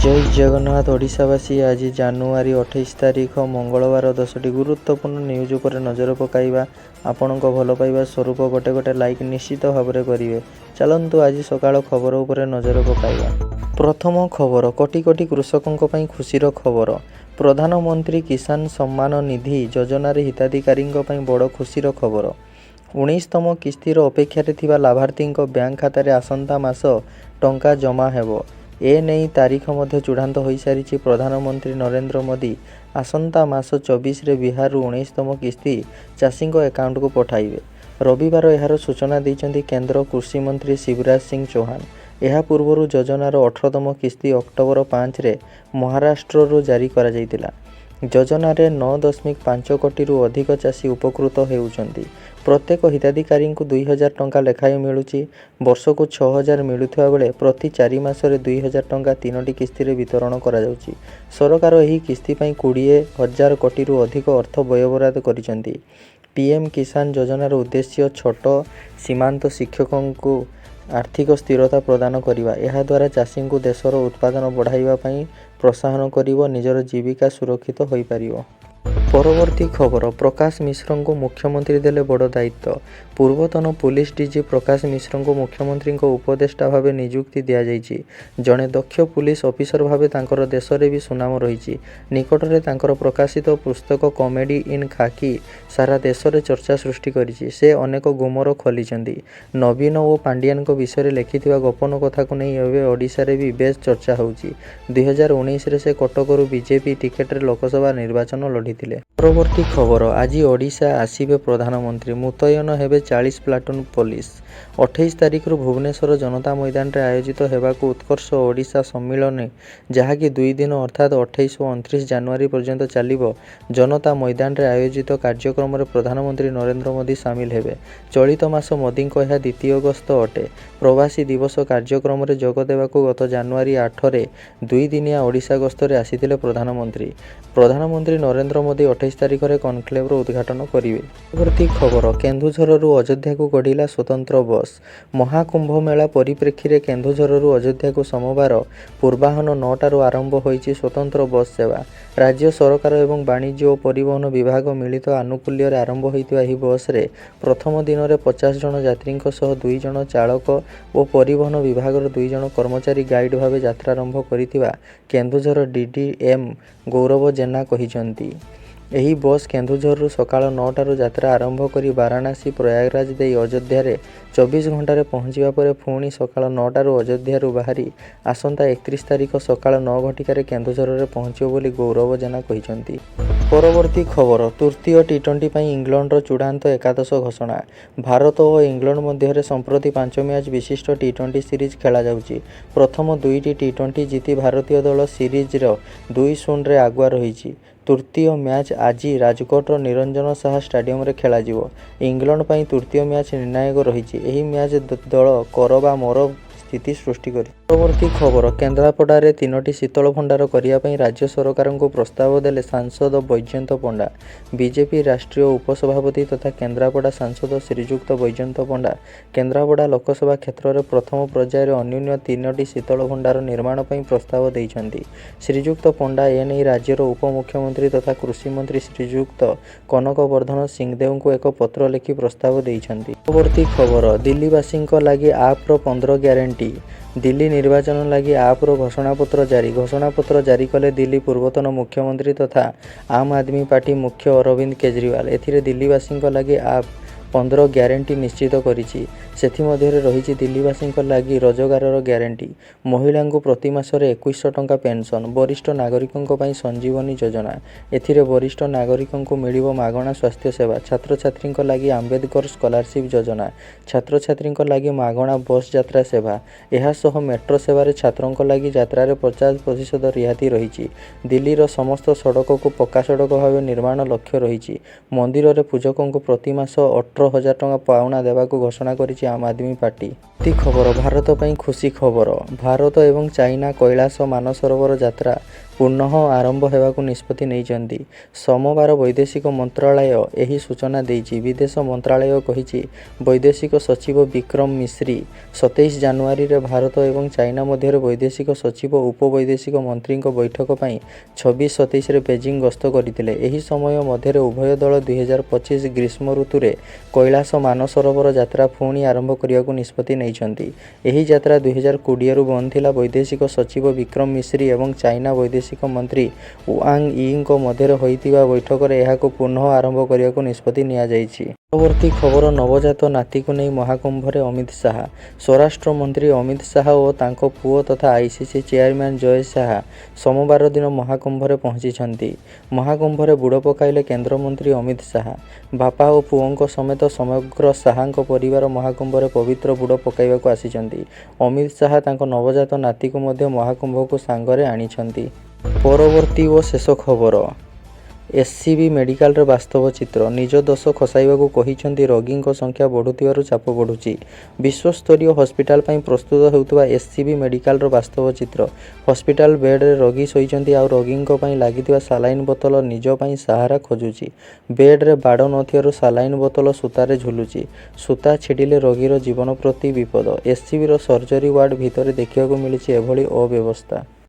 जय जगन्नाथ ओडिशावासी आज जानुआरी 28 तारिख मंगलवार 10टी गुरुत्वपूर्ण न्यूज उपर नजर पकाइबा। आपणक भल पाइबा स्वरूप गोटे गोटे लाइक निश्चित भाव में करेंगे। चलतु आज सकाळ खबर उपर नजर पकाइबा। प्रथम खबर, कोटी कोटी कृषकों पर खुशीर खबर। प्रधानमंत्री किसान सम्मान निधि योजनार हिताधिकारी बड़ खुशीर खबर। 19तम किस्तिर अपेक्षार थिबा लाभार्थी बैंक खातार आसंता मास टंका जमा हेबो। ए नहीं तारीख मध्य चूड़ांत हो सारी। प्रधानमंत्री नरेंद्र मोदी आसंता मास 24 रे बिहार 19तम किस्ती चाषी अकाउंट को पठाइबे। रविवार यार सूचना देइचंती केंद्र कृषि मंत्री शिवराज सिंह चौहान। यह पूर्व योजनार 18तम किस्ती अक्टोबर 5 रे महाराष्ट्र जारी करा जायतिला। योजनार 9.5 कोटी अधिक चाषी उपकृत होउचंती। प्रत्येक हिताधिकारी को 2000 टंका लेखाएं मिलूची। वर्ष को 6000 मिलुथिबा बेले प्रति 4 मासरे 2000 टंका 3टी किस्ती वितरण करा जाउची। सरकार एही किस्ती पई 20,000 कोटी अधिक अर्थ व्ययबराद करिसेंती। पीएम किसान योजनार उद्देश्य छोट सीमांत शिक्षकों को आर्थिक स्थिरता प्रदान करिबा। एहा द्वारा चाषी को देशर उत्पादन बढ़ाइबा पई प्रोत्साहन करिवो, निजर जीविका सुरक्षित होई पारिवो। परवर्ती खबर, प्रकाश मिश्र को मुख्यमंत्री देले बड़ दायित्व। पूर्वतन पुलिस डीजी प्रकाश मिश्र को मुख्यमंत्री उपदेष्टा भाव नियुक्ति दि जाइछि। जड़े दक्ष पुलिस ऑफिसर भाव तांकर देश में भी सुनाम रही। निकटरे तांकर प्रकाशित पुस्तक कॉमेडी इन खाकी सारा देश में चर्चा सृष्टि करिछि। से अनेक गुमर खोलिछंती। नवीन और पांडियान विषय लिखिथिबा गोपन कथा को नहीं एवं ओडिशा रे भी बेस चर्चा होउछि। 2019 रे से कटकरू बीजेपी टिकेट रे लोकसभा निर्वाचन लढ़िथिले। परवर्ती खबर, आज ओडिशा आसिबे प्रधानमंत्री। मुतयन हेबे 40 प्लाटून पुलिस। 28 तारिख भुवनेश्वर जनता मैदान रे आयोजित हेबाकू उत्कर्ष ओडिशा सम्मेलन जहाँकि 2 दिन अर्थात 28 और 29 जानुआरी पर्यंत चलिबो। जनता मैदान रे आयोजित कार्यक्रम रे प्रधानमंत्री नरेंद्र मोदी सामिल हेबे। चलित मास मोदी यह द्वितीय गस्त अटे। प्रवासी दिवस कार्यक्रम रे जोग देबाकू गत जानुआरी 8 रे 2 दिनिया ओडिशा गस्त रे आसिथिले प्रधानमंत्री। प्रधानमंत्री नरेंद्र मोदी 28 तारिख रे कनक्लेव उद्घाटन करिवे। परवर्ती खबर, केन्दुझररू अयोध्या को गढ़िला स्वतंत्र बस। महाकुंभ मेला परिप्रेक्षी रे केन्दुझररू अयोध्या को सोमवार पूर्वाहन 9टारू आरंभ होईछि स्वतंत्र बस सेवा। राज्य सरकार एवं वाणिज्य और परिवहन विभाग मिलित आनुकूल्य आरंभ होइतिबा एही बस रे प्रथम दिन में 50 जन यात्री सह 2 जन चालक और परिवहन विभाग 2 जन कर्मचारी गाइड भाव यात्रारंभ करितिबा केन्दुझर डीडीएम गौरव जेना कहिसंती। एही बस केन्दुझररू सकाळ 9टारू यात्रा आरंभ करी वाराणसी प्रयागराज दे अयोध्या रे 24 घंटे पहुंचवा पर पुणी सकाळ 9टारू अयोध्यारू बाहरी आसंता 31 तारिख सकाळ 9 घटिकार केन्दुझर रे पहुंचियो बोली गौरव जेना कहिसंती। परवर्ती खबर, तृतीय टी20 पर इंग्लैंडर चूड़ांत एकादश घोषणा। भारत और इंग्लैंड मध्य संप्रति 5 मैच विशिष्ट टी20 सीरीज खेला जाउची। प्रथम 2टी टी20 जीति भारतीय दल सीरीज 2-0 रे आगुआ रही। तृतीय मैच आज राजकोट निरंजन साहा स्टेडियम रे खेला जिवो। इंग्लैंड पर तृतीय मैच निर्णायक रही। यही मैच दल करबा मर स्थिति सृष्टि करी। परवर्ती खबर, केन्द्रापड़ा रे 3टी शीतल भंडार करने राज्य सरकार को प्रस्ताव देले सांसद बैजयंत पंडा। बीजेपी राष्ट्रीय उपसभापति तथा केन्द्रापड़ा सांसद श्रीजुक्त बैजयंत पंडा केन्द्रापड़ा लोकसभा क्षेत्र में प्रथम पर्यायर अन्यून्य 3टी शीतल भंडार निर्माण पर प्रस्ताव देइछंती। श्रीजुक्त पंडा एने राज्यर उपमुख्यमंत्री तथा कृषि मंत्री श्रीजुक्त कनकवर्धन सिंहदेव को एक पत्र लिखि प्रस्ताव देइछंती। परवर्ती खबर, दिल्लीवासी लगी आप 15 ग्यारंटी। दिल्ली निर्वाचन लगी आप्र घोषणापत्र जारी कले दिल्ली पूर्वतन मुख्यमंत्री तथा आम आदमी पार्टी मुख्य अरविंद केजरीवाल। एथिरे दिल्लीवासी लगी आप 15 ग्यारंटी निश्चित करिछि। सेथिमध्यरे रहिछि दिल्लीवासी लगी रोजगार ग्यारंटी, महिला को प्रति मासरे 2100 टंका पेंशन, वरिष्ठ नागरिकों पर संजीवनी योजना। एथिरे वरिष्ठ नागरिकों को मिलिबो मागणा स्वास्थ्य सेवा। छात्र छात्री लगी आंबेडकर स्कॉलरशिप योजना, छात्र छात्री लगी मागणा बस यात्रा सेवा। यह सह मेट्रो सेवार छात्रों लगी यात्रा 50% रिहाती रही। दिल्लीर समस्त सड़क को पक्का सड़क भाव निर्माण लक्ष्य रही। मंदिर रे पूजकों को प्रति मास 18,000 टंका पाउना देवाकू घोषणा करिछि आम आदमी पार्टी। खबर, भारत पई खुशी खबर। भारत एवं चाइना कैलाश मानसरोवर यात्रा ପୁନଃ ଆରମ୍ଭ ହେବାକୁ ନିଷ୍ପତ୍ତି ନେଇଛନ୍ତି। ସୋମବାର ବୈଦେଶିକ ମନ୍ତ୍ରଣାଳୟ ଏହି ସୂଚନା ଦେଇଛି। ବିଦେଶ ମନ୍ତ୍ରଣାଳୟ କହିଛି, ବୈଦେଶିକ ସଚିବ ବିକ୍ରମ ମିଶ୍ରି 27 ଜାନୁଆରୀରେ ଭାରତ ଏବଂ ଚାଇନା ମଧ୍ୟରେ ବୈଦେଶିକ ସଚିବ ଉପବୈଦେଶିକ ମନ୍ତ୍ରୀଙ୍କ ବୈଠକ ପାଇଁ 26-27ରେ ବେଜିଂ ଗସ୍ତ କରିଥିଲେ। ଏହି ସମୟ ମଧ୍ୟରେ ଉଭୟ ଦଳ 2025 ଗ୍ରୀଷ୍ମ ଋତୁରେ କୈଳାସ ମାନସରୋବର ଯାତ୍ରା ପୁଣି ଆରମ୍ଭ କରିବାକୁ ନିଷ୍ପତ୍ତି ନେଇଛନ୍ତି। ଏହି ଯାତ୍ରା 2020ରୁ ବନ୍ଦ ଥିଲା। ବୈଦେଶିକ ସଚିବ ବିକ୍ରମ ମିଶ୍ରି ଏବଂ ଚାଇନା ବୈଦେଶିକ ମନ୍ତ୍ରୀ ୱାଙ୍ଗ୍ ୟିଙ୍କ ମଧ୍ୟରେ ହୋଇଥିବା ବୈଠକରେ ଏହାକୁ ପୁନଃ ଆରମ୍ଭ କରିବାକୁ ନିଷ୍ପତ୍ତି ନିଆଯାଇଛି। ପରବର୍ତ୍ତୀ ଖବର ନବଜାତ ନାତିକୁ ନେଇ ମହାକୁମ୍ଭରେ ଅମିତ ଶାହା। ସ୍ୱରାଷ୍ଟ୍ର ମନ୍ତ୍ରୀ ଅମିତ ଶାହା ଓ ତାଙ୍କ ପୁଅ ତଥା ଆଇସିସି ଚେୟାରମ୍ୟାନ୍ ଜୟ ଶାହା ସୋମବାର ଦିନ ମହାକୁମ୍ଭରେ ପହଞ୍ଚିଛନ୍ତି। ମହାକୁମ୍ଭରେ ବୁଡ଼ ପକାଇଲେ କେନ୍ଦ୍ରମନ୍ତ୍ରୀ ଅମିତ ଶାହା। ବାପା ଓ ପୁଅଙ୍କ ସମେତ ସମଗ୍ର ଶାହାଙ୍କ ପରିବାର ମହାକୁମ୍ଭରେ ପବିତ୍ର ବୁଡ଼ ପକାଇବାକୁ ଆସିଛନ୍ତି। ଅମିତ ଶାହା ତାଙ୍କ ନବଜାତ ନାତିକୁ ମଧ୍ୟ ମହାକୁମ୍ଭକୁ ସାଙ୍ଗରେ ଆଣିଛନ୍ତି। ପରବର୍ତ୍ତୀ ଓ ଶେଷ ଖବର। ଏସ୍ସିବି ମେଡିକାଲର ବାସ୍ତବ ଚିତ୍ର। ନିଜ ଦୋଷ ଖସାଇବାକୁ କହିଛନ୍ତି ରୋଗୀଙ୍କ ସଂଖ୍ୟା ବଢ଼ୁଥିବାରୁ ଚାପ ବଢ଼ୁଛି। ବିଶ୍ୱସ୍ତରୀୟ ହସ୍ପିଟାଲ ପାଇଁ ପ୍ରସ୍ତୁତ ହେଉଥିବା ଏସ୍ସିବି ମେଡିକାଲର ବାସ୍ତବ ଚିତ୍ର। ହସ୍ପିଟାଲ ବେଡ୍ରେ ରୋଗୀ ଶୋଇଛନ୍ତି, ଆଉ ରୋଗୀଙ୍କ ପାଇଁ ଲାଗିଥିବା ସାଲାଇନ୍ ବୋତଲ ନିଜ ପାଇଁ ସାହାରା ଖୋଜୁଛି। ବେଡ୍ରେ ବାଡ଼ ନଥିବାରୁ ସାଲାଇନ୍ ବୋତଲ ସୂତାରେ ଝୁଲୁଛି। ସୂତା ଛିଡ଼ିଲେ ରୋଗୀର ଜୀବନ ପ୍ରତି ବିପଦ। ଏସ୍ସିବିର ସର୍ଜରୀ ୱାର୍ଡ ଭିତରେ ଦେଖିବାକୁ ମିଳିଛି ଏଭଳି ଅବ୍ୟବସ୍ଥା।